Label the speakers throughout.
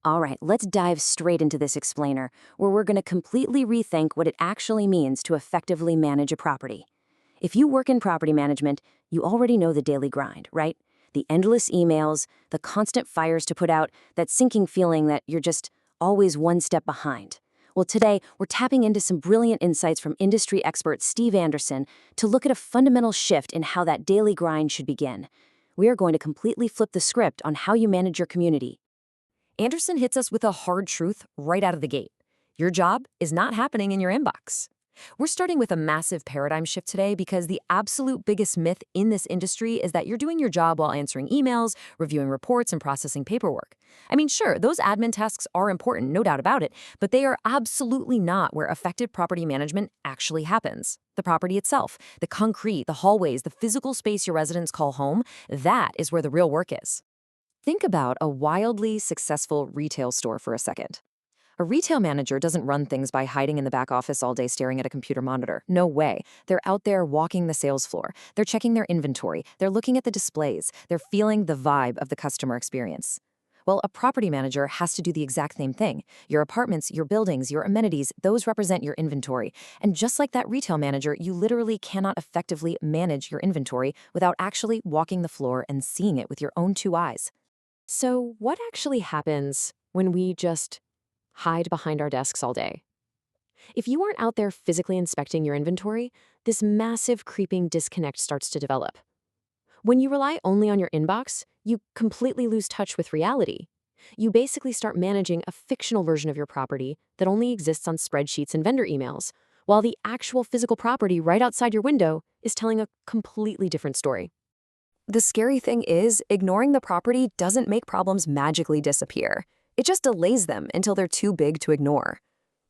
Speaker 1: All right, let's dive straight into this explainer, where we're going to completely rethink what it actually means to effectively manage a property. If you work in property management, you already know the daily grind, right? The endless emails, the constant fires to put out, that sinking feeling that you're just always one step behind. Well, today, we're tapping into some brilliant insights from industry expert Steve Anderson to look at a fundamental shift in how that daily grind should begin. We are going to completely flip the script on how you manage your community. Anderson hits us with a hard truth right out of the gate. Your job is not happening in your inbox. We're starting with a massive paradigm shift today because the absolute biggest myth in this industry is that you're doing your job while answering emails, reviewing reports, and processing paperwork. I mean, sure, those admin tasks are important, no doubt about it, but they are absolutely not where effective property management actually happens. The property itself, the concrete, the hallways, the physical space your residents call home, that is where the real work is. Think about a wildly successful retail store for a second. A retail manager doesn't run things by hiding in the back office all day staring at a computer monitor. No way. They're out there walking the sales floor. They're checking their inventory. They're looking at the displays. They're feeling the vibe of the customer experience. Well, a property manager has to do the exact same thing. Your apartments, your buildings, your amenities, those represent your inventory. And just like that retail manager, you literally cannot effectively manage your inventory without actually walking the floor and seeing it with your own two eyes. So, what actually happens when we just hide behind our desks all day? If you aren't out there physically inspecting your inventory, this massive creeping disconnect starts to develop. When you rely only on your inbox, you completely lose touch with reality. You basically start managing a fictional version of your property that only exists on spreadsheets and vendor emails, while the actual physical property right outside your window is telling a completely different story. The scary thing is, ignoring the property doesn't make problems magically disappear. It just delays them until they're too big to ignore.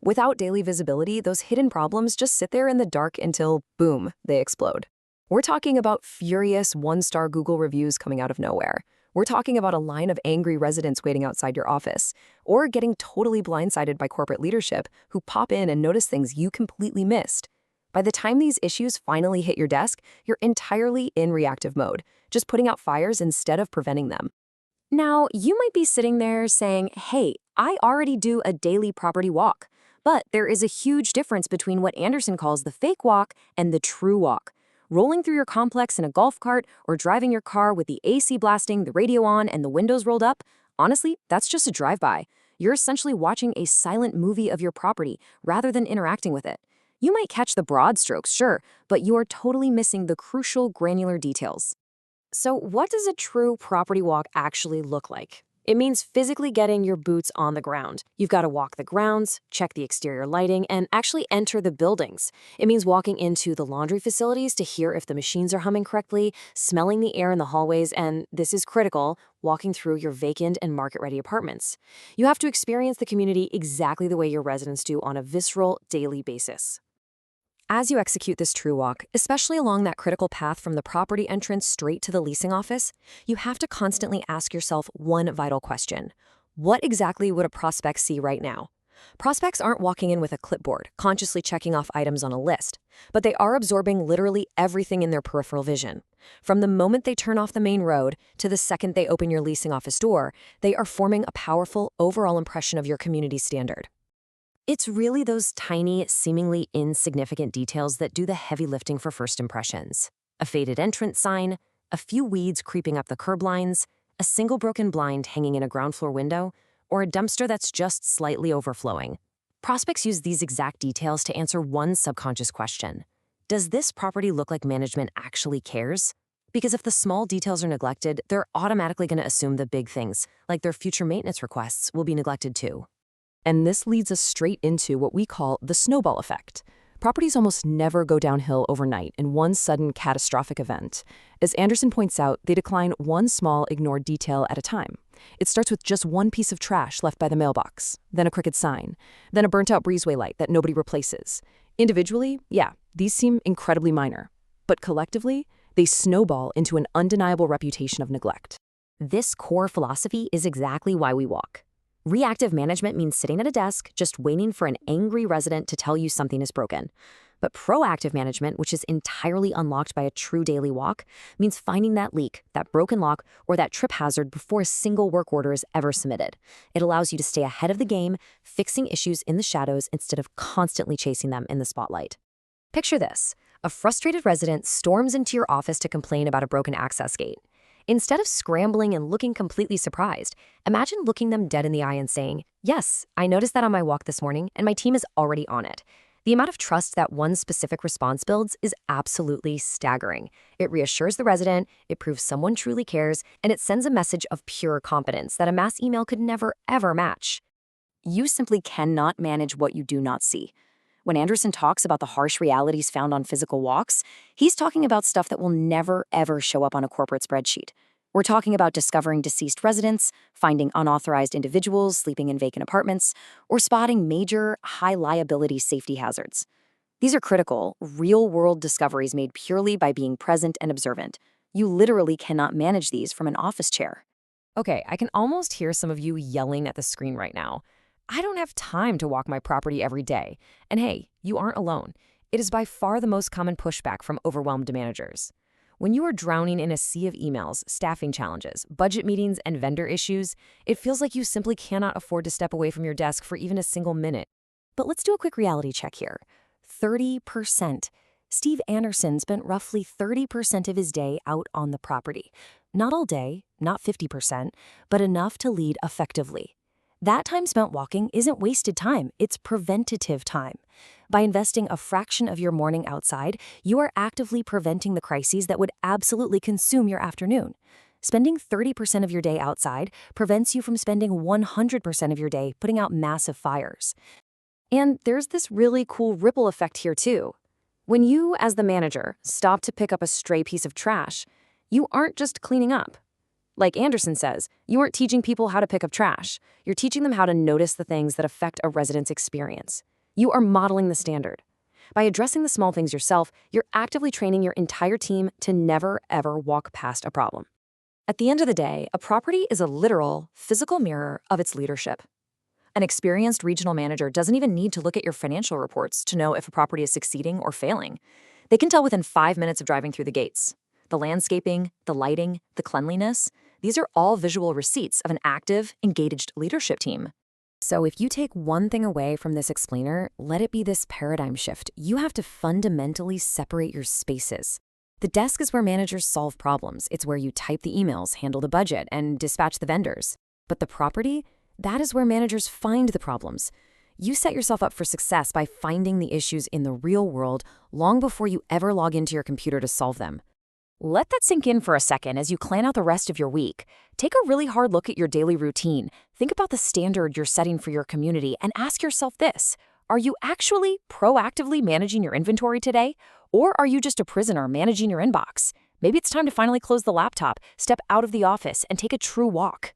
Speaker 1: Without daily visibility, those hidden problems just sit there in the dark until, boom, they explode. We're talking about furious one-star Google reviews coming out of nowhere. We're talking about a line of angry residents waiting outside your office, or getting totally blindsided by corporate leadership who pop in and notice things you completely missed. By the time these issues finally hit your desk, you're entirely in reactive mode, just putting out fires instead of preventing them. Now, you might be sitting there saying, hey, I already do a daily property walk. But there is a huge difference between what Anderson calls the fake walk and the true walk. Rolling through your complex in a golf cart or driving your car with the AC blasting, the radio on, and the windows rolled up, honestly, that's just a drive-by. You're essentially watching a silent movie of your property rather than interacting with it. You might catch the broad strokes, sure, but you are totally missing the crucial granular details. So what does a true property walk actually look like? It means physically getting your boots on the ground. You've got to walk the grounds, check the exterior lighting, and actually enter the buildings. It means walking into the laundry facilities to hear if the machines are humming correctly, smelling the air in the hallways, and this is critical, walking through your vacant and market-ready apartments. You have to experience the community exactly the way your residents do on a visceral, daily basis. As you execute this true walk, especially along that critical path from the property entrance straight to the leasing office, you have to constantly ask yourself one vital question. What exactly would a prospect see right now? Prospects aren't walking in with a clipboard, consciously checking off items on a list, but they are absorbing literally everything in their peripheral vision. From the moment they turn off the main road to the second they open your leasing office door, they are forming a powerful overall impression of your community standard. It's really those tiny, seemingly insignificant details that do the heavy lifting for first impressions. A faded entrance sign, a few weeds creeping up the curb lines, a single broken blind hanging in a ground floor window, or a dumpster that's just slightly overflowing. Prospects use these exact details to answer one subconscious question. Does this property look like management actually cares? Because if the small details are neglected, they're automatically going to assume the big things, like their future maintenance requests, will be neglected too. And this leads us straight into what we call the snowball effect. Properties almost never go downhill overnight in one sudden catastrophic event. As Anderson points out, they decline one small ignored detail at a time. It starts with just one piece of trash left by the mailbox, then a crooked sign, then a burnt-out breezeway light that nobody replaces. Individually, yeah, these seem incredibly minor. But collectively, they snowball into an undeniable reputation of neglect. This core philosophy is exactly why we walk. Reactive management means sitting at a desk, just waiting for an angry resident to tell you something is broken. But proactive management, which is entirely unlocked by a true daily walk, means finding that leak, that broken lock, or that trip hazard before a single work order is ever submitted. It allows you to stay ahead of the game, fixing issues in the shadows instead of constantly chasing them in the spotlight. Picture this. A frustrated resident storms into your office to complain about a broken access gate. Instead of scrambling and looking completely surprised, imagine looking them dead in the eye and saying, "Yes, I noticed that on my walk this morning, and my team is already on it." The amount of trust that one specific response builds is absolutely staggering. It reassures the resident, it proves someone truly cares, and it sends a message of pure competence that a mass email could never, ever match. You simply cannot manage what you do not see. When Anderson talks about the harsh realities found on physical walks, he's talking about stuff that will never, ever show up on a corporate spreadsheet. We're talking about discovering deceased residents, finding unauthorized individuals sleeping in vacant apartments, or spotting major, high-liability safety hazards. These are critical, real-world discoveries made purely by being present and observant. You literally cannot manage these from an office chair.
Speaker 2: Okay, I can almost hear some of you yelling at the screen right now. I don't have time to walk my property every day. And hey, you aren't alone. It is by far the most common pushback from overwhelmed managers. When you are drowning in a sea of emails, staffing challenges, budget meetings, and vendor issues, it feels like you simply cannot afford to step away from your desk for even a single minute.
Speaker 1: But let's do a quick reality check here. 30%. Steve Anderson spent roughly 30% of his day out on the property. Not all day, not 50%, but enough to lead effectively. That time spent walking isn't wasted time, it's preventative time. By investing a fraction of your morning outside, you are actively preventing the crises that would absolutely consume your afternoon. Spending 30% of your day outside prevents you from spending 100% of your day putting out massive fires. And there's this really cool ripple effect here too. When you, as the manager, stop to pick up a stray piece of trash, you aren't just cleaning up. Like Anderson says, you aren't teaching people how to pick up trash. You're teaching them how to notice the things that affect a resident's experience. You are modeling the standard. By addressing the small things yourself, you're actively training your entire team to never, ever walk past a problem. At the end of the day, a property is a literal, physical mirror of its leadership. An experienced regional manager doesn't even need to look at your financial reports to know if a property is succeeding or failing. They can tell within 5 minutes of driving through the gates. The landscaping, the lighting, the cleanliness, these are all visual receipts of an active, engaged leadership team.
Speaker 2: So if you take one thing away from this explainer, let it be this paradigm shift. You have to fundamentally separate your spaces. The desk is where managers solve problems. It's where you type the emails, handle the budget, and dispatch the vendors. But the property, that is where managers find the problems. You set yourself up for success by finding the issues in the real world long before you ever log into your computer to solve them.
Speaker 1: Let that sink in for a second as you plan out the rest of your week. Take a really hard look at your daily routine. Think about the standard you're setting for your community and ask yourself this: are you actually proactively managing your inventory today? Or are you just a prisoner managing your inbox? Maybe it's time to finally close the laptop, step out of the office, and take a true walk.